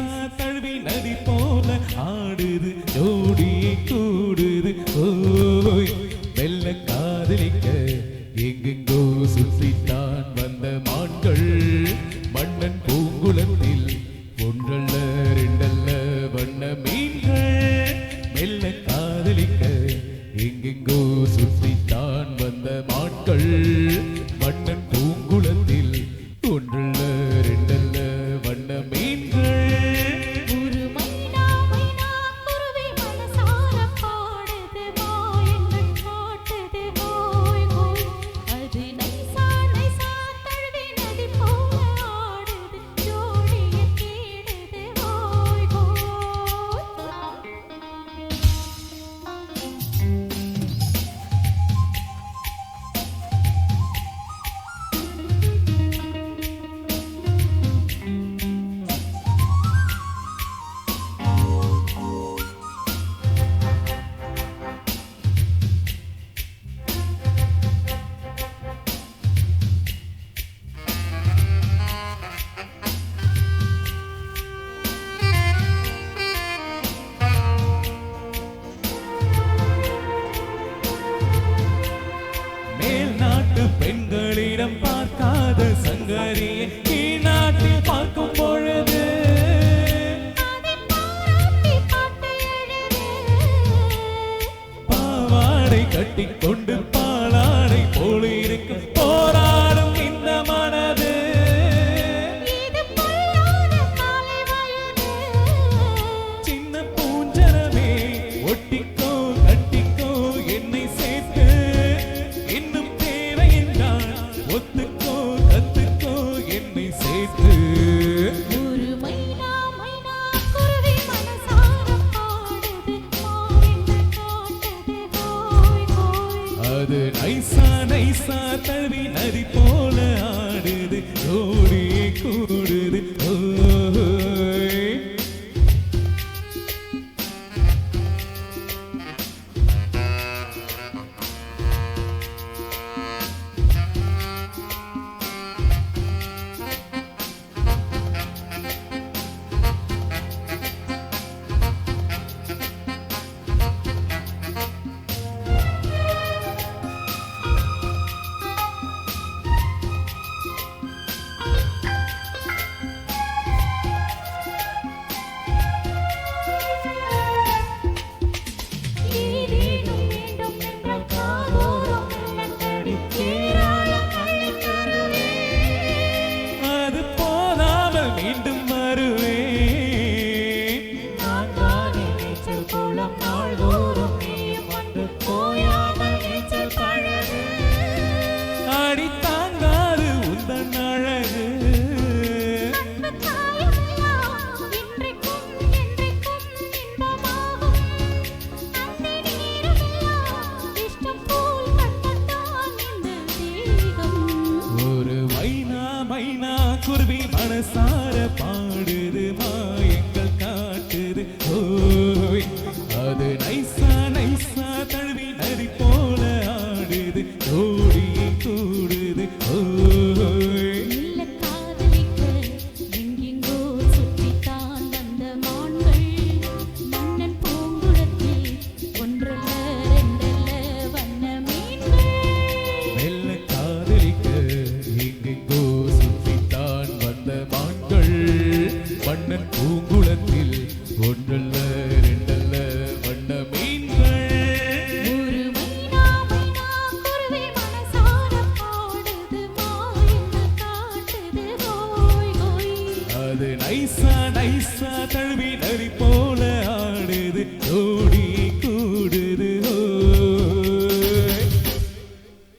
நைசா தழுவி நதி போல ஆடுது ஜோடியை கூடுது ஓய் வெள்ள காதலிக்க எங்கெங்கோ சுற்றித்தான் வந்த மான்கள் மன்னன் பூங்குளத்தில் ஒன்றல்ல ரெண்டல்ல வண்ண மீன்கள் வெள்ள காதலிக்க எங்கெங்கோ சுற்றித்தான் வந்த மான்கள் மன்னன் பூங்குளத்தில் ஒன்றல்ல ரெண்டல்ல வண்ண மீன்கள் ஒரு மைனா மைனா குருவி மனசார பாடுது மாயங்கள் காட்டுது ஹோய் ஹோய் அது நைசா நைசா தழுவி நதி போல ஆடுது ஜோடியை தேடுது ஹோய் ஹோய் மேல் நாட்டு பெண்களிடம் பார்க்காத சங்கரியை கீழ்நாட்டில் பார்க்கும் பொழுது அதை பாராட்டி பாட்டு எழுது பாவாடை கட்டிக்கொண்டு பாலாடை போல இருக்கும் போராடும் இந்த மனது இது பொல்லாத காலை வயது சின்ன பூஞ்சரமே ஒட்டிக்கோ கட்டிக்கோ என்னை சேர்த்து இன்னும் தேவை என்றால் ஒத்துக்கோ கத்துக்கோ என்னை சேர்த்து ஒரு மைனா மைனா குருவி மனசார பாடுது மாயங்கள் காட்டுது ஹோய் ஹோய் அது நைசா நைசா தழுவி நதி போல ஆடுது ஜோடியை கூடுது ஓய் ஏதேனும் வேண்டும் என்ற காதோரம் மெல்லத்தடி ஏராளம் அள்ளித் தருவேன் அது போதாமல் மீண்டும் வருவேன் நான் தானே நீச்சல் குளம் நாள்தோறும் நீயும் வந்து போயாமல் நீச்சல் பழகு ஆடி தாங்காது உந்தன் அழகு அன்பு தாயெல்லாம் இன்றைக்கும் என்றைக்கும் இன்பமாகும் அன்பே நீருமெல்லாம் இஷ்டம் போல் கட்டத்தான் இந்த தேகம் ஒரு மைனா மைனா குருவி மனசார பாடுது மாயங்கள் காட்டுது ஓய் அது நைசா நைசா தழுவி நதி போல ஆடுது ஜோடியை கூடுது ஓய் மெல்ல காதலிக்க எங்கெங்கோ சுற்றித்தான் வந்த மான்கள் மன்னன் பூங்குளத்தில் ஒன்றல்ல ரெண்டல்ல வண்ண மீன்கள் மெல்ல காதலிக்க எங்கெங்கோ சுற்றித்தான் வந்த மான்கள் மன்னன் பூங்குளத்தில் ஒன்றல்ல ரெண்டல்ல வண்ண மீன்கள் ஒரு மைனா மைனா குருவி மனசார பாடுது மாயங்கள் காட்டுது ஹோய் ஹோய் அது நைசா நைசா தழுவி